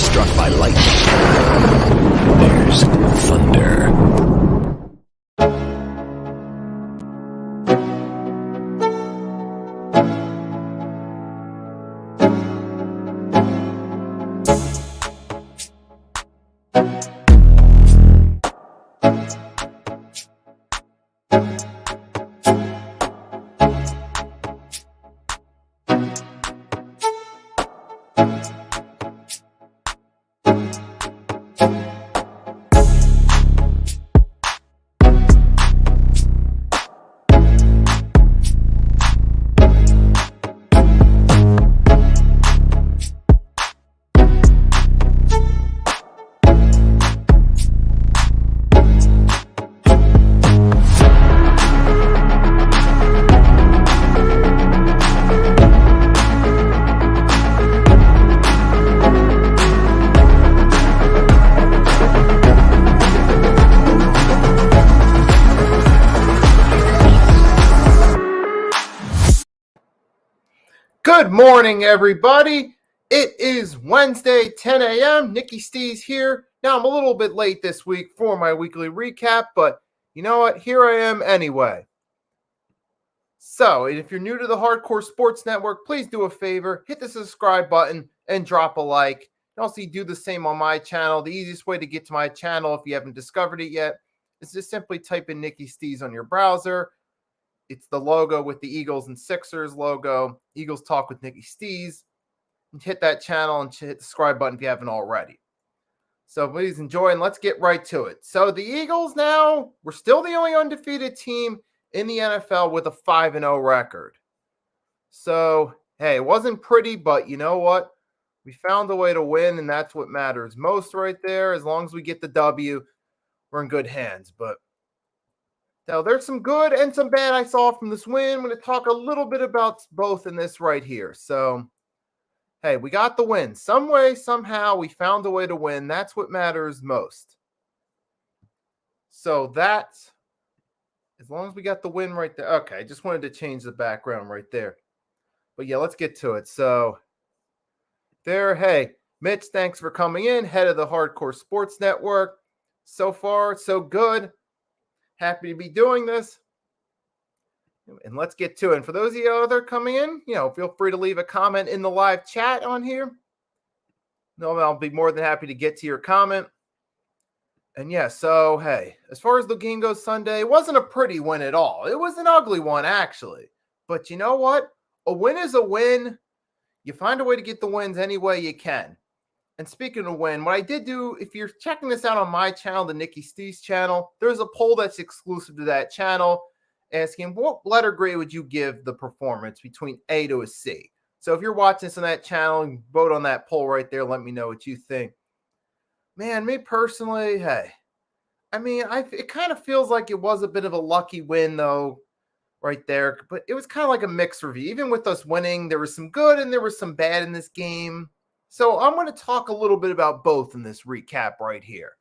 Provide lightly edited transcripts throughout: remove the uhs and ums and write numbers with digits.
struck by lightning, there's thunder. Good morning, everybody. It is Wednesday, 10 a.m. Nicky Stees here. Now, I'm a little bit late this week for my weekly recap, but you know what? Here I am anyway. So, if you're new to the Hardcore Sports Network, please do a favor, hit the subscribe button and drop a like. And also, do the same on my channel. The easiest way to get to my channel, if you haven't discovered it yet, is just simply type in Nicky Stees on your browser. It's the logo with the Eagles and Sixers logo. Eagles Talk with Nicky Stees. And hit that channel and hit the subscribe button if you haven't already. So please enjoy and let's get right to it. So the Eagles now, we're still the only undefeated team in the NFL with a 5-0 record. So, hey, it wasn't pretty, but you know what? We found a way to win, and that's what matters most right there. As long as we get the W, we're in good hands. But now, there's some good and some bad I saw from this win. I'm going to talk a little bit about both in this right here. So, hey, we got the win. Some way, somehow, we found a way to win. That's what matters most. So, that's, as long as we got the win right there. Okay, I just wanted to change the background right there. But, yeah, let's get to it. So, there, hey, Mitch, thanks for coming in. Head of the Hardcore Sports Network. So far, so good. Happy to be doing this. And let's get to it. And for those of you that are coming in, feel free to leave a comment in the live chat on here. No, I'll be more than happy to get to your comment. And yeah, so, hey, as far as the game goes Sunday, it wasn't a pretty win at all. It was an ugly one, actually. But you know what? A win is a win. You find a way to get the wins any way you can. And speaking of win, what I did do, if you're checking this out on my channel, the Nicky Stees channel, there's a poll that's exclusive to that channel asking what letter grade would you give the performance between A to a C. So if you're watching this on that channel, vote on that poll right there. Let me know what you think. Man, me personally, hey, I mean, it kind of feels like it was a bit of a lucky win, though, right there. But it was kind of like a mixed review. Even with us winning, there was some good and there was some bad in this game. So I'm going to talk a little bit about both in this recap right here.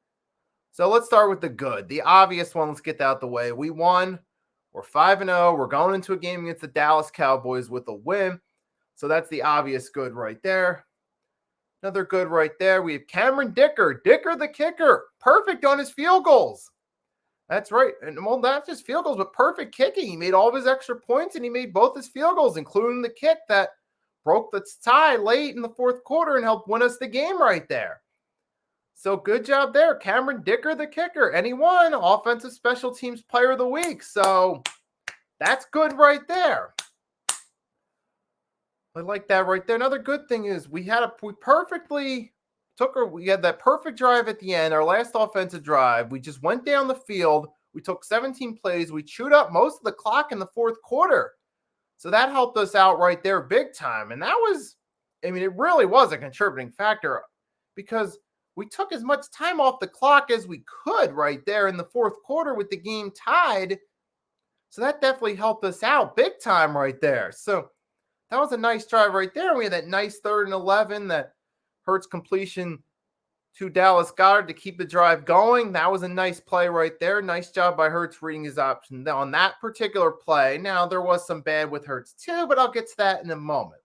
So let's start with the good. The obvious one, let's get that out the way. We won. We're 5-0. We're going into a game against the Dallas Cowboys with a win. So that's the obvious good right there. Another good right there. We have Cameron Dicker. Dicker the kicker. Perfect on his field goals. That's right. And well, not just field goals, but perfect kicking. He made all of his extra points, and he made both his field goals, including the kick that broke the tie late in the fourth quarter and helped win us the game right there. So good job there. Cameron Dicker, the kicker. And he won Offensive Special Teams Player of the Week. So that's good right there. I like that right there. Another good thing is we had that perfect drive at the end, our last offensive drive. We just went down the field. We took 17 plays. We chewed up most of the clock in the fourth quarter. So that helped us out right there big time. And that was, it really was a contributing factor because we took as much time off the clock as we could right there in the fourth quarter with the game tied. So that definitely helped us out big time right there. So that was a nice drive right there. We had that nice 3rd and 11 that Hurts completion to Dallas Goedert to keep the drive going. That was a nice play right there. Nice job by Hurts reading his option on that particular play. Now, there was some bad with Hurts too, but I'll get to that in a moment.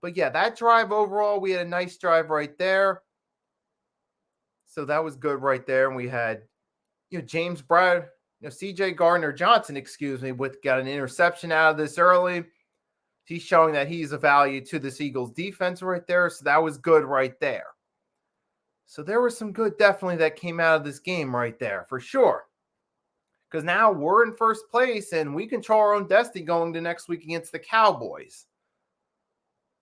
But yeah, that drive overall, we had a nice drive right there. So that was good right there. And we had, James Brad, CJ Gardner Johnson, excuse me, got an interception out of this early. He's showing that he's a value to this Eagles defense right there. So that was good right there. So there was some good definitely that came out of this game right there for sure. Because now we're in first place and we control our own destiny going to next week against the Cowboys.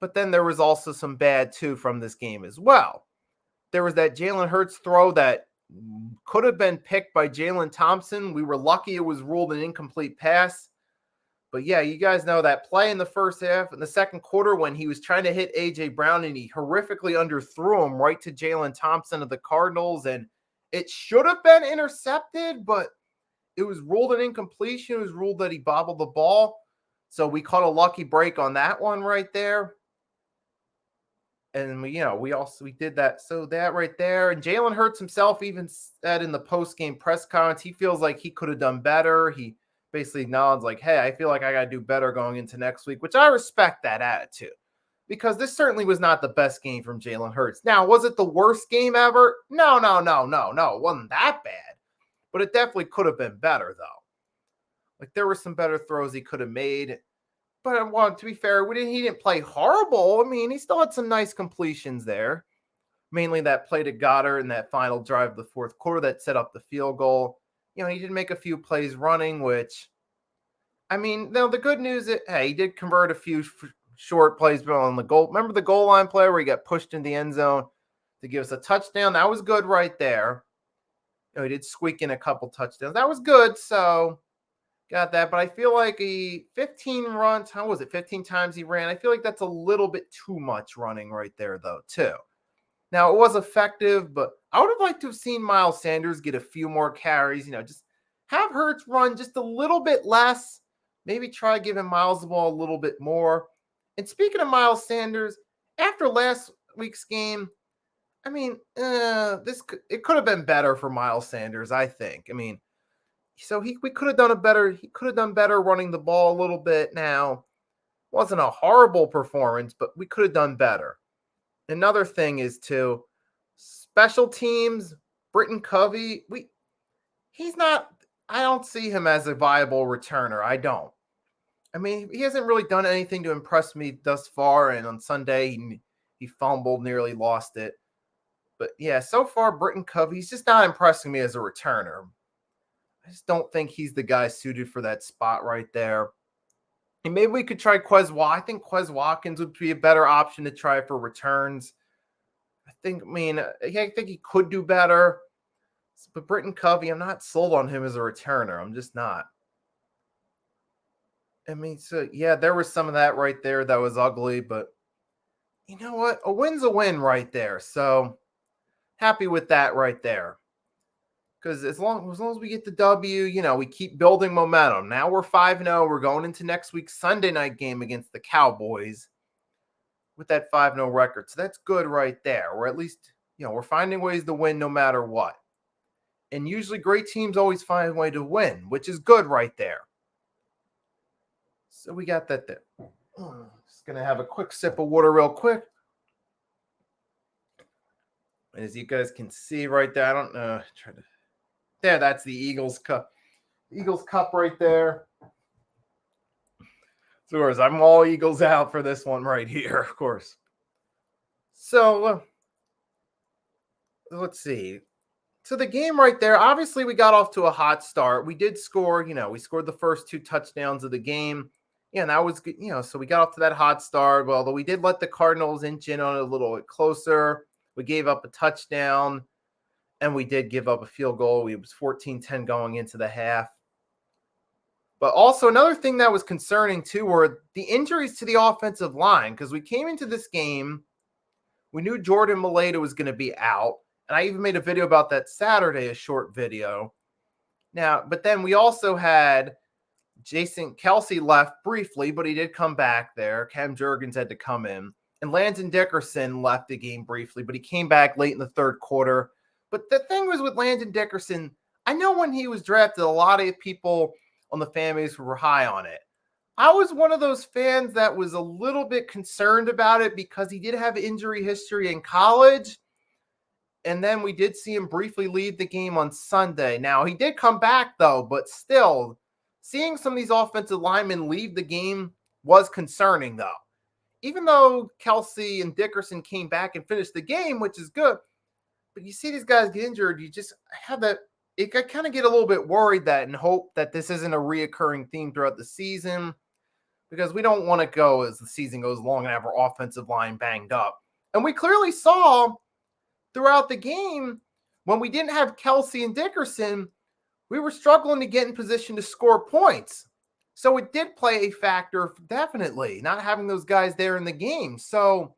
But then there was also some bad too from this game as well. There was that Jalen Hurts throw that could have been picked by Jalen Thompson. We were lucky it was ruled an incomplete pass. But yeah, you guys know that play in the first half, in the second quarter, when he was trying to hit A.J. Brown and he horrifically underthrew him right to Jalen Thompson of the Cardinals. And it should have been intercepted, but it was ruled an incompletion. It was ruled that he bobbled the ball. So we caught a lucky break on that one right there. And we did that. So that right there. And Jalen Hurts himself even said in the post-game press conference, he feels like he could have done better. He basically acknowledged like, hey, I feel like I got to do better going into next week, which I respect that attitude because this certainly was not the best game from Jalen Hurts. Now, was it the worst game ever? No. It wasn't that bad, but it definitely could have been better though. Like there were some better throws he could have made. But to be fair, he didn't play horrible. I mean, he still had some nice completions there. Mainly that play to Goddard in that final drive of the fourth quarter that set up the field goal. He did make a few plays running, which, I mean, now the good news is, hey, he did convert a few short plays on the goal. Remember the goal line play where he got pushed in the end zone to give us a touchdown? That was good right there. He did squeak in a couple touchdowns. That was good, so got that. But I feel like 15 runs, 15 times he ran. I feel like that's a little bit too much running right there, though, too. Now, it was effective, but I would have liked to have seen Miles Sanders get a few more carries. Just have Hurts run just a little bit less. Maybe try giving Miles the ball a little bit more. And speaking of Miles Sanders, after last week's game, I mean, it could have been better for Miles Sanders, I think. I mean, so we could have done better. He could have done better running the ball a little bit. Now, wasn't a horrible performance, but we could have done better. Another thing is too, special teams, Britton Covey, he's not, I don't see him as a viable returner. I don't. I mean, he hasn't really done anything to impress me thus far. And on Sunday, he fumbled, nearly lost it. But yeah, so far, Britton Covey, he's just not impressing me as a returner. I just don't think he's the guy suited for that spot right there. And maybe we could try Quez Watkins. I think Quez Watkins would be a better option to try for returns. I think he could do better. But Britton Covey, I'm not sold on him as a returner. I'm just not. I mean, so yeah, there was some of that right there that was ugly. But you know what? A win's a win right there. So happy with that right there. Because as long as we get the W, we keep building momentum. Now we're 5-0. We're going into next week's Sunday night game against the Cowboys with that 5-0 record. So that's good right there. We're at least, we're finding ways to win no matter what. And usually great teams always find a way to win, which is good right there. So we got that there. Just going to have a quick sip of water real quick. And as you guys can see right there, I don't know. There, that's the Eagles Cup. Eagles Cup right there. So, of course, I'm all Eagles out for this one right here, of course. So, let's see. So, the game right there, obviously, we got off to a hot start. We did score, we scored the first 2 touchdowns of the game. Yeah, and that was good, so we got off to that hot start. Although we did let the Cardinals inch in on it a little bit closer. We gave up a touchdown. And we did give up a field goal. It was 14-10 going into the half. But also another thing that was concerning too were the injuries to the offensive line. Because we came into this game, we knew Jordan Mailata was going to be out. And I even made a video about that Saturday, a short video. Now, but then we also had Jason Kelsey left briefly, but he did come back there. Cam Jurgens had to come in. And Landon Dickerson left the game briefly, but he came back late in the third quarter. But the thing was with Landon Dickerson, I know when he was drafted, a lot of people on the fan base were high on it. I was one of those fans that was a little bit concerned about it because he did have injury history in college. And then we did see him briefly lead the game on Sunday. Now, he did come back, though, but still, seeing some of these offensive linemen leave the game was concerning, though. Even though Kelsey and Dickerson came back and finished the game, which is good, but you see these guys get injured, you just have that. I kind of get a little bit worried that and hope that this isn't a reoccurring theme throughout the season, because we don't want to go as the season goes along and have our offensive line banged up. And we clearly saw throughout the game, when we didn't have Kelsey and Dickerson, we were struggling to get in position to score points. So it did play a factor, definitely, not having those guys there in the game. So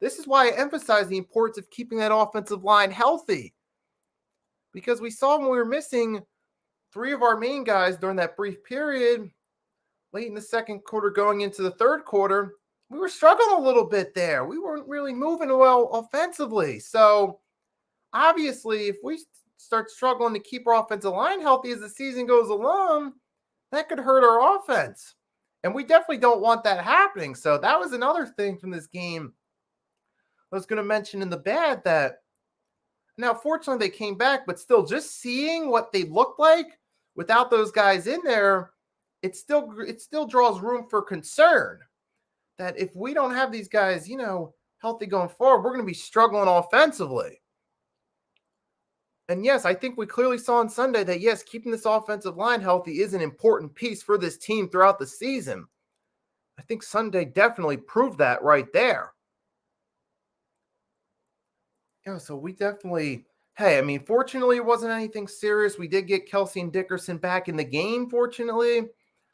this is why I emphasize the importance of keeping that offensive line healthy. Because we saw when we were missing 3 of our main guys during that brief period, late in the second quarter going into the third quarter, we were struggling a little bit there. We weren't really moving well offensively. So obviously, if we start struggling to keep our offensive line healthy as the season goes along, that could hurt our offense. And we definitely don't want that happening. So that was another thing from this game I was going to mention in the bad, that now fortunately they came back, but still just seeing what they looked like without those guys in there, it still draws room for concern. That if we don't have these guys, healthy going forward, we're going to be struggling offensively. And yes, I think we clearly saw on Sunday that, yes, keeping this offensive line healthy is an important piece for this team throughout the season. I think Sunday definitely proved that right there. Yeah, so we definitely, fortunately it wasn't anything serious. We did get Kelsey and Dickerson back in the game, fortunately.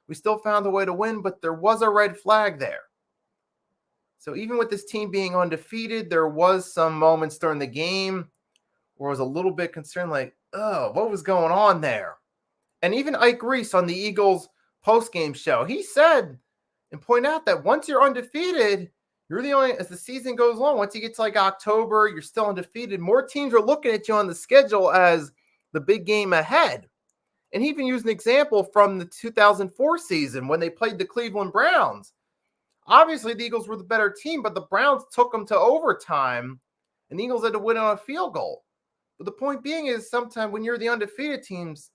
We still found a way to win, but there was a red flag there. So even with this team being undefeated, there was some moments during the game where I was a little bit concerned, like, oh, what was going on there? And even Ike Reese on the Eagles postgame show, he said and pointed out that once you're undefeated, you're the only, as the season goes along, once you get to like October, you're still undefeated. More teams are looking at you on the schedule as the big game ahead. And he even used an example from the 2004 season when they played the Cleveland Browns. Obviously, the Eagles were the better team, but the Browns took them to overtime, and the Eagles had to win on a field goal. But the point being is, sometimes when you're the undefeated teams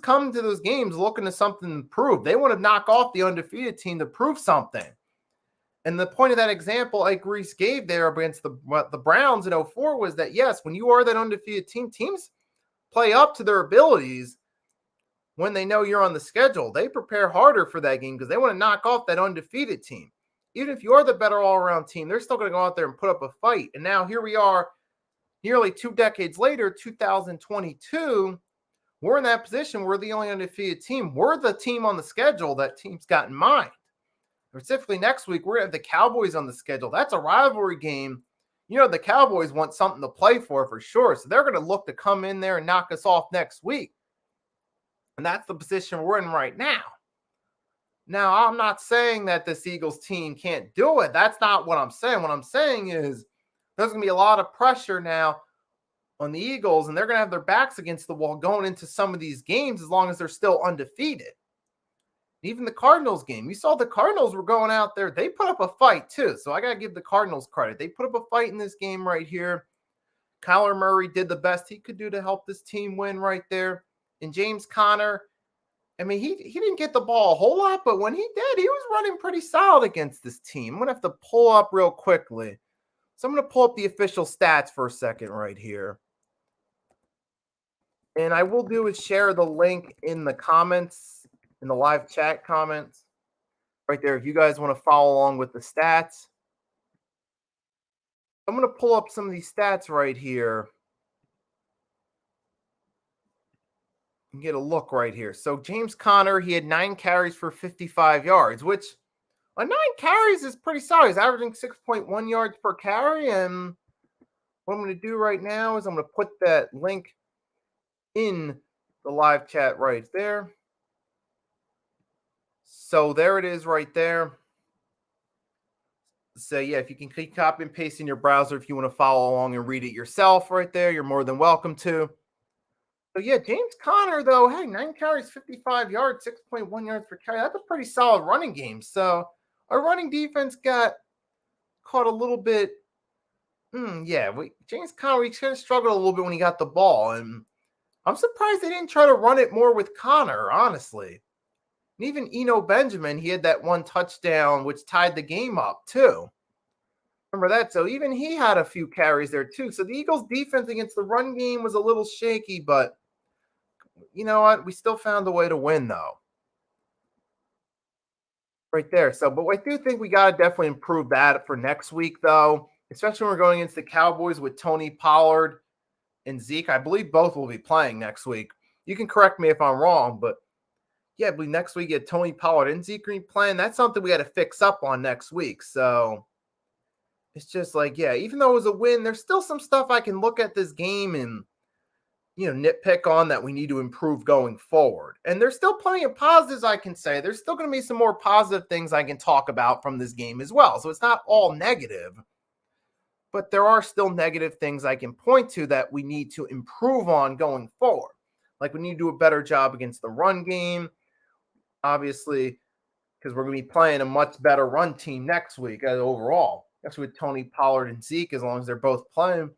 come to those games looking to something to prove. They want to knock off the undefeated team to prove something. And the point of that example Ike Reese gave there against the Browns in 2004 was that, yes, when you are that undefeated team, teams play up to their abilities when they know you're on the schedule. They prepare harder for that game because they want to knock off that undefeated team. Even if you are the better all-around team, they're still going to go out there and put up a fight. And now here we are, nearly 2 decades later, 2022, we're in that position. We're the only undefeated team. We're the team on the schedule that teams got in mind. Specifically next week, we're going to have the Cowboys on the schedule. That's a rivalry game. The Cowboys want something to play for sure. So they're going to look to come in there and knock us off next week. And that's the position we're in right now. Now, I'm not saying that this Eagles team can't do it. That's not what I'm saying. What I'm saying is there's going to be a lot of pressure now on the Eagles, and they're going to have their backs against the wall going into some of these games as long as they're still undefeated. Even the Cardinals game, you saw the Cardinals were going out there. They put up a fight too. So I got to give the Cardinals credit. They put up a fight in this game right here. Kyler Murray did the best he could do to help this team win right there. And James Conner, he didn't get the ball a whole lot, but when he did, he was running pretty solid against this team. I'm going to have to pull up real quickly. So I'm going to pull up the official stats for a second right here. And I will do is share the link in the comments, in the live chat comments right there, if you guys want to follow along with the stats. I'm going to pull up some of these stats right here and get a look right here. So James Conner, he had 9 carries for 55 yards, which on 9 carries is pretty solid. He's averaging 6.1 yards per carry. And what I'm going to do right now is I'm going to put that link in the live chat right there. So there it is right there. So yeah, if you can keep copy and paste in your browser, if you want to follow along and read it yourself right there, you're more than welcome to. So yeah, James Conner though, 9 carries, 55 yards, 6.1 yards per carry. That's a pretty solid running game. So our running defense got caught a little bit Yeah, James Conner, he kind of struggled a little bit when he got the ball, and I'm surprised they didn't try to run it more with Connor, honestly. And even Eno Benjamin, he had that one touchdown which tied the game up too. Remember that? So even he had a few carries there too. So the Eagles' defense against the run game was a little shaky, but you know what? We still found a way to win though. Right there. So, but I do think we got to definitely improve that for next week though, especially when we're going against the Cowboys with Tony Pollard and Zeke. I believe both will be playing next week. You can correct me if I'm wrong, but yeah, I believe next week get Tony Pollard and Zeke Green playing. That's something we got to fix up on next week. So it's just like, yeah, even though it was a win, there's still some stuff I can look at this game and nitpick on that we need to improve going forward. And there's still plenty of positives I can say. There's still going to be some more positive things I can talk about from this game as well. So it's not all negative, but there are still negative things I can point to that we need to improve on going forward. Like we need to do a better job against the run game, obviously, because we're going to be playing a much better run team next week overall. That's with Tony Pollard and Zeke, as long as they're both playing.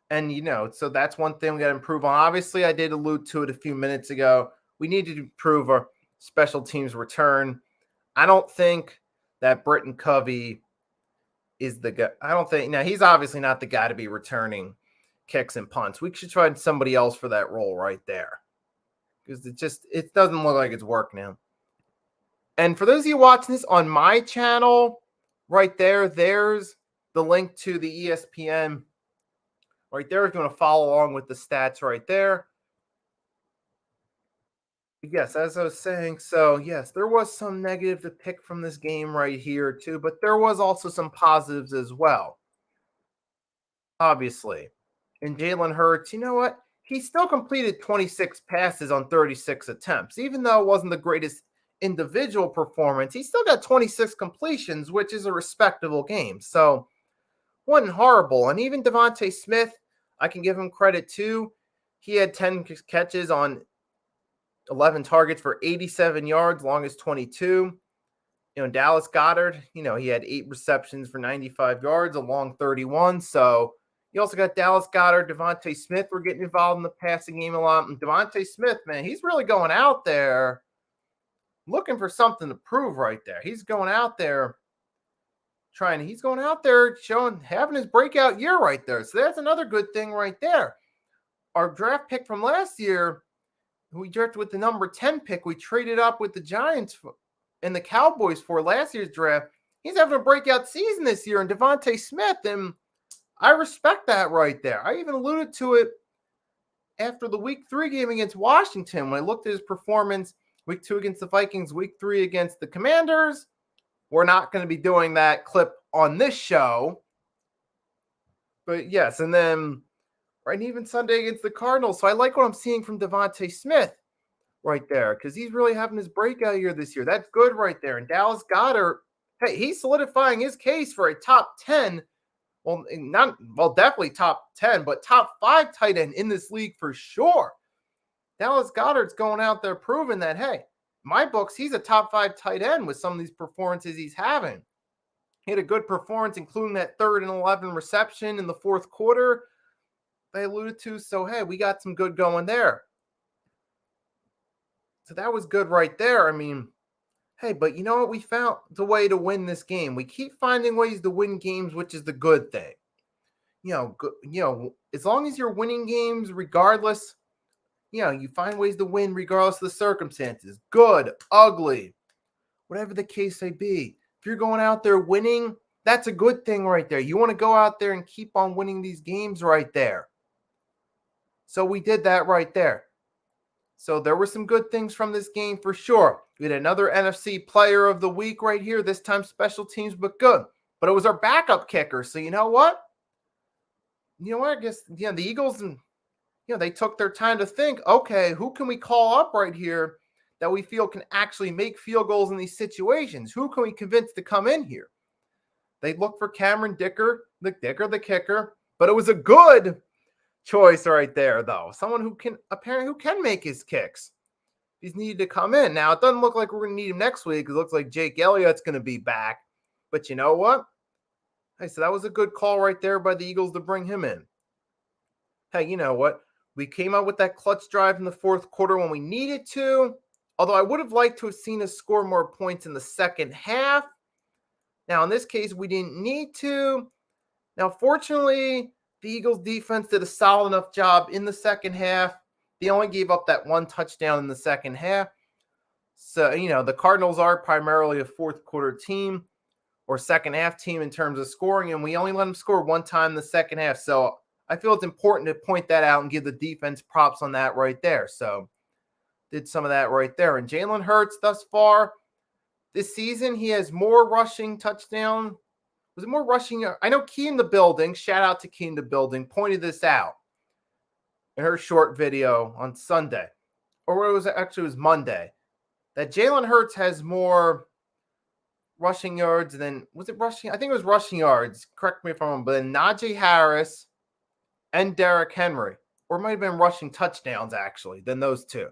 And, so that's one thing we got to improve on. Obviously, I did allude to it a few minutes ago. We need to improve our special teams return. I don't think that Britton Covey is the guy. I don't think, now he's obviously not the guy to be returning kicks and punts. We should find somebody else for that role right there. Because it doesn't look like it's working now. And for those of you watching this on my channel, right there's the link to the ESPN. Right there, if you want to follow along with the stats right there. Yes, as I was saying, so yes, there was some negative to pick from this game right here too, but there was also some positives as well, obviously. And Jalen Hurts, you know what? He still completed 26 passes on 36 attempts. Even though it wasn't the greatest individual performance, he still got 26 completions, which is a respectable game. So, wasn't horrible. And even Devontae Smith, I can give him credit too. He had 10 catches on 11 targets for 87 yards, longest 22. Dallas Goedert, he had 8 receptions for 95 yards, a long 31. So you also got Dallas Goedert, Devontae Smith were getting involved in the passing game a lot. And Devontae Smith, man, he's really going out there looking for something to prove right there. He's going out there having his breakout year right there. So that's another good thing right there. Our draft pick from last year, we drafted with the number 10 pick. We traded up with the Giants and the Cowboys for last year's draft. He's having a breakout season this year in Devontae Smith, and I respect that right there. I even alluded to it after the Week 3 game against Washington when I looked at his performance Week 2 against the Vikings, Week 3 against the Commanders. We're not going to be doing that clip on this show. But yes, and then right, and even Sunday against the Cardinals. So I like what I'm seeing from Devontae Smith right there because he's really having his breakout year this year. That's good right there. And Dallas Goedert, hey, he's solidifying his case for a top 10. Definitely top 10, but top 5 tight end in this league for sure. Dallas Goedert's going out there proving that, hey, my books, he's a top 5 tight end with some of these performances he's having. He had a good performance, including that 3rd and 11 reception in the 4th quarter they alluded to. So, hey, we got some good going there. So that was good right there. I mean, hey, but you know what? We found the way to win this game. We keep finding ways to win games, which is the good thing. As long as you're winning games, regardless, you find ways to win regardless of the circumstances. Good, ugly, whatever the case may be. If you're going out there winning, that's a good thing right there. You want to go out there and keep on winning these games right there. So we did that right there. So there were some good things from this game for sure. We had another NFC player of the week right here. This time special teams, but good. But it was our backup kicker. So you know what? I guess, the Eagles, and they took their time to think, okay, who can we call up right here that we feel can actually make field goals in these situations? Who can we convince to come in here? They looked for Cameron Dicker, the kicker, but it was a good choice right there, though. Someone who can make his kicks. He's needed to come in. Now, it doesn't look like we're going to need him next week. It looks like Jake Elliott's going to be back. But you know what? Hey, so that was a good call right there by the Eagles to bring him in. Hey, you know what? We came out with that clutch drive in the fourth quarter when we needed to. Although I would have liked to have seen us score more points in the second half. Now, in this case, we didn't need to. Now, fortunately, the Eagles defense did a solid enough job in the second half. They only gave up that one touchdown in the second half. So, the Cardinals are primarily a fourth quarter team or second half team in terms of scoring, and we only let them score one time in the second half. So I feel it's important to point that out and give the defense props on that right there. So did some of that right there. And Jalen Hurts thus far this season, he has more rushing touchdown. Was it more rushing? I know Key in the building, shout out to Key in the building, pointed this out in her short video on Sunday. Or it was Monday. That Jalen Hurts has more rushing yards than, was it rushing? I think it was rushing yards. Correct me if I'm wrong, but then Najee Harris and Derrick Henry, or it might have been rushing touchdowns actually, than those two.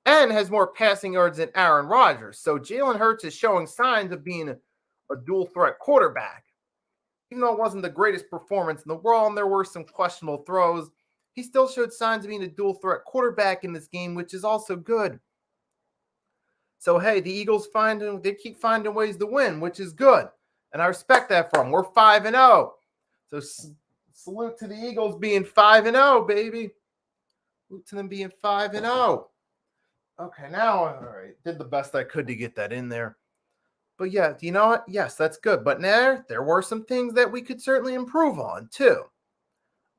And has more passing yards than Aaron Rodgers. So Jalen Hurts is showing signs of being a dual threat quarterback. Even though it wasn't the greatest performance in the world and there were some questionable throws, he still showed signs of being a dual threat quarterback in this game, which is also good. So, hey, the Eagles they keep finding ways to win, which is good. And I respect that from them. We're 5-0. So, salute to the Eagles being 5-0, baby. Salute to them being 5-0. Okay, now, all right, did the best I could to get that in there. But yeah, you know what? Yes, that's good. But there were some things that we could certainly improve on, too.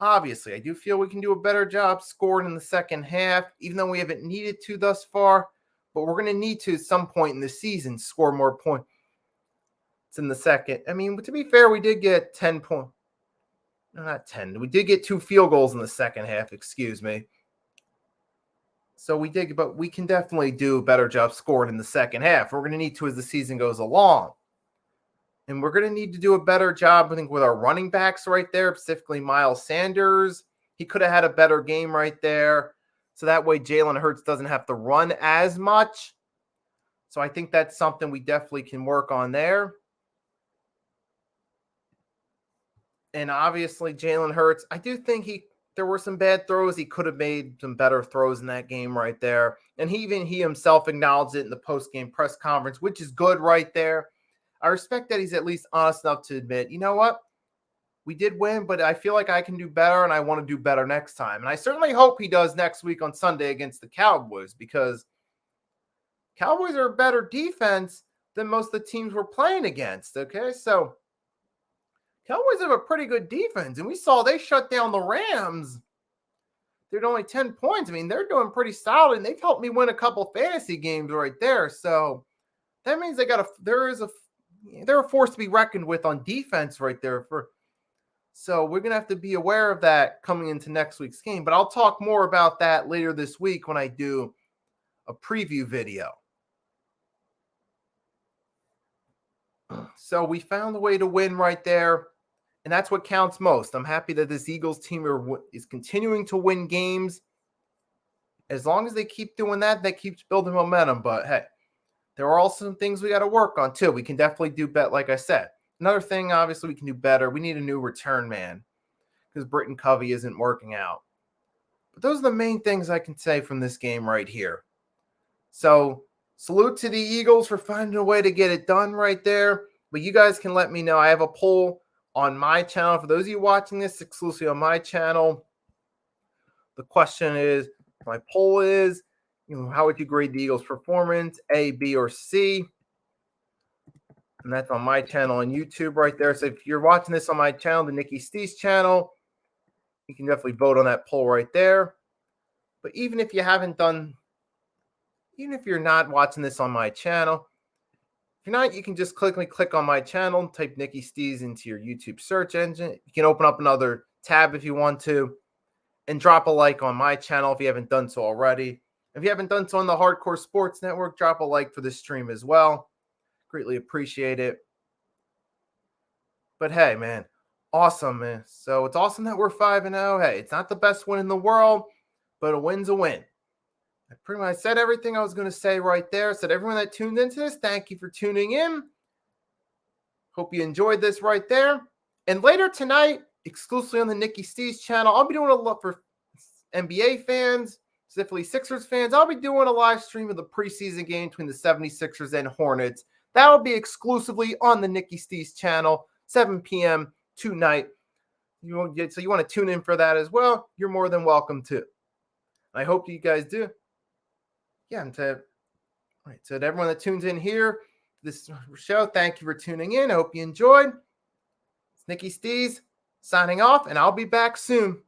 Obviously, I do feel we can do a better job scoring in the second half, even though we haven't needed to thus far. But we're going to need to, at some point in the season, score more points in the second. I mean, to be fair, we did get 10 points. No, not 10. We did get 2 field goals in the second half, excuse me. So we did, but we can definitely do a better job scoring in the second half. We're going to need to as the season goes along. And we're going to need to do a better job, I think, with our running backs right there, specifically Miles Sanders. He could have had a better game right there. So that way Jalen Hurts doesn't have to run as much. So I think that's something we definitely can work on there. And obviously Jalen Hurts, I do think there were some bad throws. He could have made some better throws in that game right there. And he himself acknowledged it in the post-game press conference, which is good right there. I respect that he's at least honest enough to admit, you know what? We did win, but I feel like I can do better, and I want to do better next time. And I certainly hope he does next week on Sunday against the Cowboys, because Cowboys are a better defense than most of the teams we're playing against, okay? So Cowboys have a pretty good defense, and we saw they shut down the Rams. They're only 10 points. I mean, they're doing pretty solid, and they've helped me win a couple fantasy games right there. So that means they're a force to be reckoned with on defense right there. So we're going to have to be aware of that coming into next week's game. But I'll talk more about that later this week when I do a preview video. So we found a way to win right there, and that's what counts most. I'm happy that this Eagles team is continuing to win games. As long as they keep doing that, that keeps building momentum. But hey, there are also some things we got to work on too. We can definitely do better, like I said. Another thing, obviously, we can do better. We need a new return man because Britton Covey isn't working out. But those are the main things I can say from this game right here. So salute to the Eagles for finding a way to get it done right there. But you guys can let me know. I have a poll on my channel. For those of you watching this exclusively on my channel, the question is, my poll is, how would you grade the Eagles' performance, A, B, or C? And that's on my channel on YouTube right there. So if you're watching this on my channel, the Nikki Stees channel, you can definitely vote on that poll right there. But even if you're not watching this on my channel, if you're not, you can just click on my channel, type Nikki Stees into your YouTube search engine. You can open up another tab if you want to, and drop a like on my channel if you haven't done so already. If you haven't done so on the Hardcore Sports Network, drop a like for this stream as well. Greatly appreciate it. But hey, man, awesome, man. So it's awesome that we're 5-0. Hey, it's not the best win in the world, but a win's a win. I pretty much said everything I was going to say right there. I said everyone that tuned into this, thank you for tuning in. Hope you enjoyed this right there. And later tonight, exclusively on the Nikki Stees channel, I'll be doing a lot for NBA fans, specifically Sixers fans. I'll be doing a live stream of the preseason game between the 76ers and Hornets. That'll be exclusively on the Nikki Stees channel, 7 p.m. tonight. So you want to tune in for that as well, you're more than welcome to. I hope you guys do. Yeah, and to everyone that tunes in here, this show, thank you for tuning in. I hope you enjoyed. It's Nikki Stees signing off, and I'll be back soon.